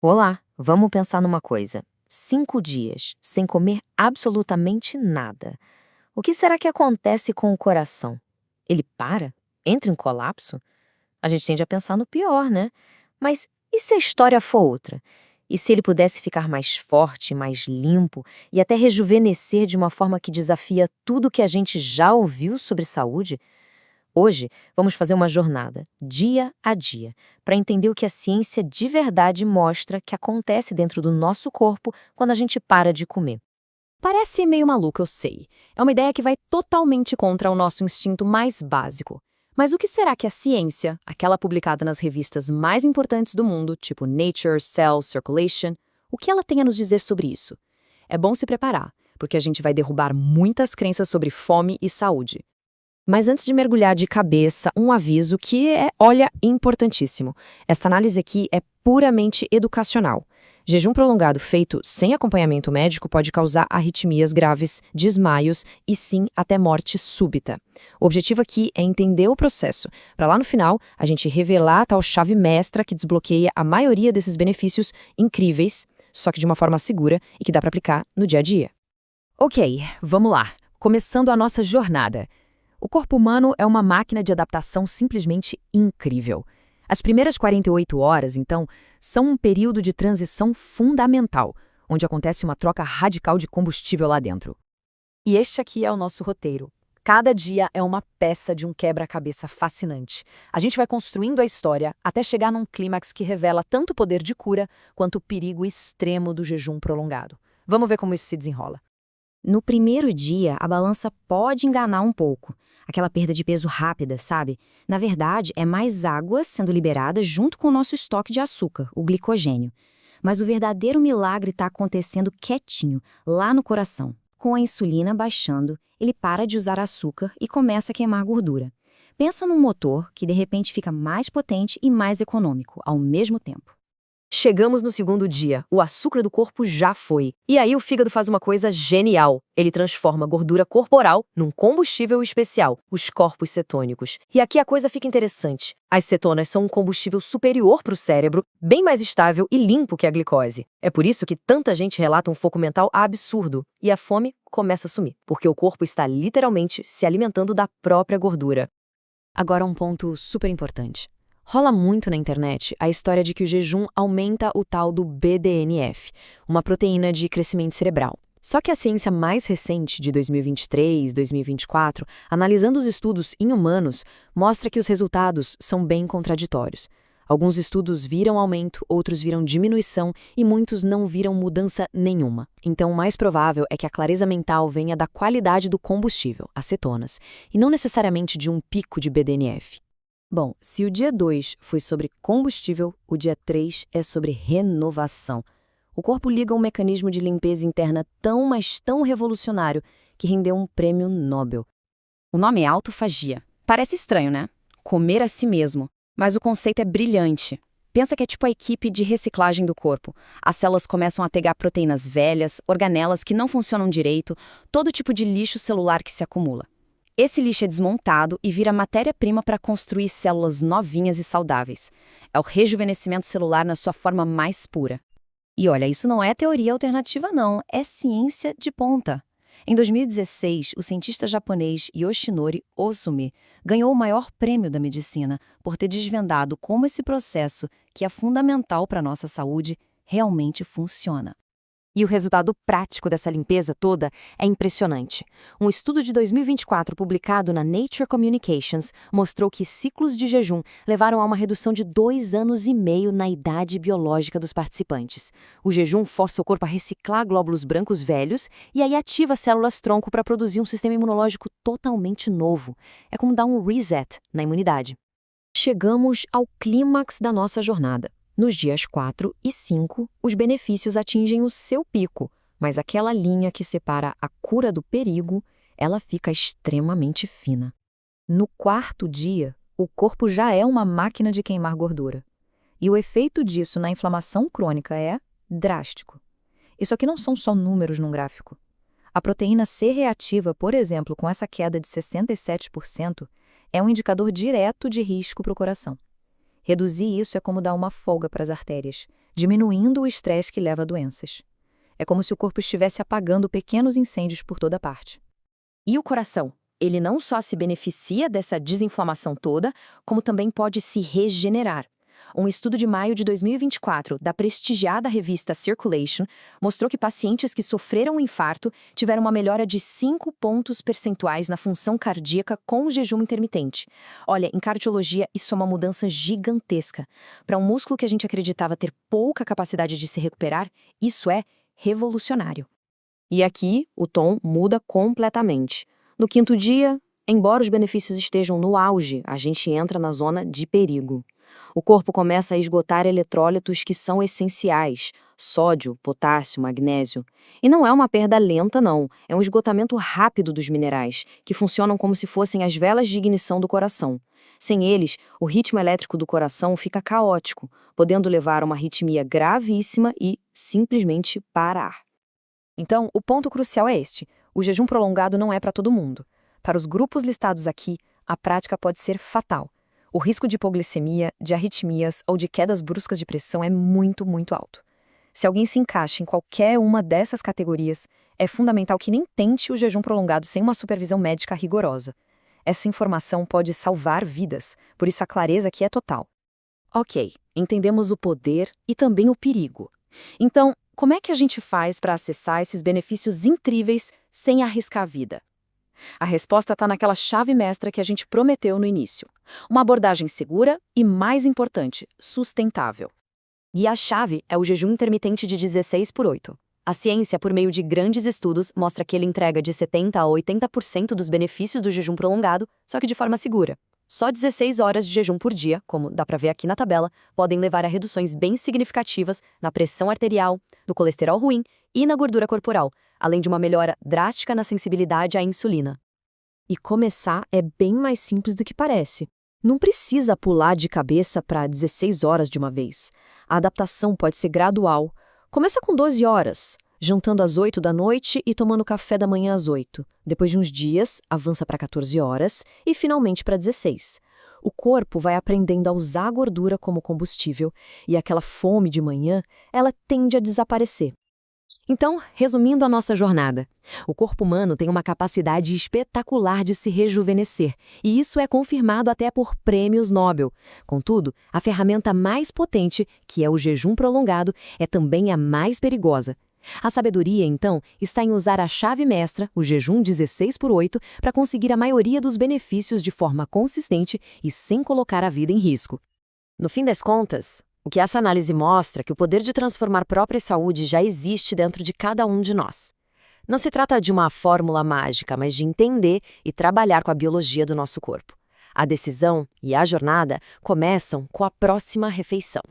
Olá, vamos pensar numa coisa. 5 dias, sem comer absolutamente nada. O que será que acontece com o coração? Ele para? Entra em colapso? A gente tende a pensar no pior, né? Mas e se a história for outra? E se ele pudesse ficar mais forte, mais limpo e até rejuvenescer de uma forma que desafia tudo que a gente já ouviu sobre saúde? Hoje, vamos fazer uma jornada, dia a dia, para entender o que a ciência de verdade mostra que acontece dentro do nosso corpo quando a gente para de comer. Parece meio maluco, eu sei. É uma ideia que vai totalmente contra o nosso instinto mais básico. Mas o que será que a ciência, aquela publicada nas revistas mais importantes do mundo, tipo Nature, Cell, Circulation, o que ela tem a nos dizer sobre isso? É bom se preparar, porque a gente vai derrubar muitas crenças sobre fome e saúde. Mas antes de mergulhar de cabeça, um aviso que olha, importantíssimo. Esta análise aqui é puramente educacional. Jejum prolongado feito sem acompanhamento médico pode causar arritmias graves, desmaios e sim até morte súbita. O objetivo aqui é entender o processo, para lá no final a gente revelar a tal chave mestra que desbloqueia a maioria desses benefícios incríveis, só que de uma forma segura e que dá para aplicar no dia a dia. Ok, vamos lá. Começando a nossa jornada. O corpo humano é uma máquina de adaptação simplesmente incrível. As primeiras 48 horas, então, são um período de transição fundamental, onde acontece uma troca radical de combustível lá dentro. E este aqui é o nosso roteiro. Cada dia é uma peça de um quebra-cabeça fascinante. A gente vai construindo a história até chegar num clímax que revela tanto o poder de cura quanto o perigo extremo do jejum prolongado. Vamos ver como isso se desenrola. No primeiro dia, a balança pode enganar um pouco. Aquela perda de peso rápida, sabe? Na verdade, é mais água sendo liberada junto com o nosso estoque de açúcar, o glicogênio. Mas o verdadeiro milagre está acontecendo quietinho, lá no coração. Com a insulina baixando, ele para de usar açúcar e começa a queimar gordura. Pensa num motor que de repente fica mais potente e mais econômico, ao mesmo tempo. Chegamos no segundo dia, o açúcar do corpo já foi. E aí o fígado faz uma coisa genial. Ele transforma a gordura corporal num combustível especial, os corpos cetônicos. E aqui a coisa fica interessante. As cetonas são um combustível superior para o cérebro, bem mais estável e limpo que a glicose. É por isso que tanta gente relata um foco mental absurdo. E a fome começa a sumir, porque o corpo está literalmente se alimentando da própria gordura. Agora um ponto super importante. Rola muito na internet a história de que o jejum aumenta o tal do BDNF, uma proteína de crescimento cerebral. Só que a ciência mais recente, de 2023, 2024, analisando os estudos em humanos, mostra que os resultados são bem contraditórios. Alguns estudos viram aumento, outros viram diminuição e muitos não viram mudança nenhuma. Então, o mais provável é que a clareza mental venha da qualidade do combustível, as cetonas, e não necessariamente de um pico de BDNF. Bom, se o dia 2 foi sobre combustível, o dia 3 é sobre renovação. O corpo liga um mecanismo de limpeza interna tão, mas tão revolucionário que rendeu um prêmio Nobel. O nome é autofagia. Parece estranho, né? Comer a si mesmo. Mas o conceito é brilhante. Pensa que é tipo a equipe de reciclagem do corpo. As células começam a pegar proteínas velhas, organelas que não funcionam direito, todo tipo de lixo celular que se acumula. Esse lixo é desmontado e vira matéria-prima para construir células novinhas e saudáveis. É o rejuvenescimento celular na sua forma mais pura. E olha, isso não é teoria alternativa não, é ciência de ponta. Em 2016, o cientista japonês Yoshinori Ohsumi ganhou o maior prêmio da medicina por ter desvendado como esse processo, que é fundamental para a nossa saúde, realmente funciona. E o resultado prático dessa limpeza toda é impressionante. Um estudo de 2024 publicado na Nature Communications mostrou que ciclos de jejum levaram a uma redução de 2,5 anos na idade biológica dos participantes. O jejum força o corpo a reciclar glóbulos brancos velhos e aí ativa células-tronco para produzir um sistema imunológico totalmente novo. É como dar um reset na imunidade. Chegamos ao clímax da nossa jornada. Nos dias 4 e 5, os benefícios atingem o seu pico, mas aquela linha que separa a cura do perigo, ela fica extremamente fina. No quarto dia, o corpo já é uma máquina de queimar gordura. E o efeito disso na inflamação crônica é drástico. Isso aqui não são só números num gráfico. A proteína C reativa, por exemplo, com essa queda de 67%, é um indicador direto de risco para o coração. Reduzir isso é como dar uma folga para as artérias, diminuindo o estresse que leva a doenças. É como se o corpo estivesse apagando pequenos incêndios por toda parte. E o coração? Ele não só se beneficia dessa desinflamação toda, como também pode se regenerar. Um estudo de maio de 2024 da prestigiada revista Circulation mostrou que pacientes que sofreram um infarto tiveram uma melhora de 5 pontos percentuais na função cardíaca com o jejum intermitente. Olha, em cardiologia isso é uma mudança gigantesca. Para um músculo que a gente acreditava ter pouca capacidade de se recuperar, isso é revolucionário. E aqui, o tom muda completamente. No quinto dia, embora os benefícios estejam no auge, a gente entra na zona de perigo. O corpo começa a esgotar eletrólitos que são essenciais, sódio, potássio, magnésio. E não é uma perda lenta, não. É um esgotamento rápido dos minerais, que funcionam como se fossem as velas de ignição do coração. Sem eles, o ritmo elétrico do coração fica caótico, podendo levar a uma arritmia gravíssima e simplesmente parar. Então, o ponto crucial é este: o jejum prolongado não é para todo mundo. Para os grupos listados aqui, a prática pode ser fatal. O risco de hipoglicemia, de arritmias ou de quedas bruscas de pressão é muito, muito alto. Se alguém se encaixa em qualquer uma dessas categorias, é fundamental que nem tente o jejum prolongado sem uma supervisão médica rigorosa. Essa informação pode salvar vidas, por isso a clareza aqui é total. Ok, entendemos o poder e também o perigo. Então, como é que a gente faz para acessar esses benefícios incríveis sem arriscar a vida? A resposta está naquela chave mestra que a gente prometeu no início. Uma abordagem segura e, mais importante, sustentável. E a chave é o jejum intermitente de 16/8. A ciência, por meio de grandes estudos, mostra que ele entrega de 70% a 80% dos benefícios do jejum prolongado, só que de forma segura. Só 16 horas de jejum por dia, como dá para ver aqui na tabela, podem levar a reduções bem significativas na pressão arterial, no colesterol ruim e na gordura corporal, além de uma melhora drástica na sensibilidade à insulina. E começar é bem mais simples do que parece. Não precisa pular de cabeça para 16 horas de uma vez. A adaptação pode ser gradual. Começa com 12 horas, jantando às 8 da noite e tomando café da manhã às 8. Depois de uns dias, avança para 14 horas e finalmente para 16. O corpo vai aprendendo a usar a gordura como combustível e aquela fome de manhã, ela tende a desaparecer. Então, resumindo a nossa jornada, o corpo humano tem uma capacidade espetacular de se rejuvenescer, e isso é confirmado até por prêmios Nobel. Contudo, a ferramenta mais potente, que é o jejum prolongado, é também a mais perigosa. A sabedoria, então, está em usar a chave mestra, o jejum 16/8, para conseguir a maioria dos benefícios de forma consistente e sem colocar a vida em risco. No fim das contas, o que essa análise mostra é que o poder de transformar própria saúde já existe dentro de cada um de nós. Não se trata de uma fórmula mágica, mas de entender e trabalhar com a biologia do nosso corpo. A decisão e a jornada começam com a próxima refeição.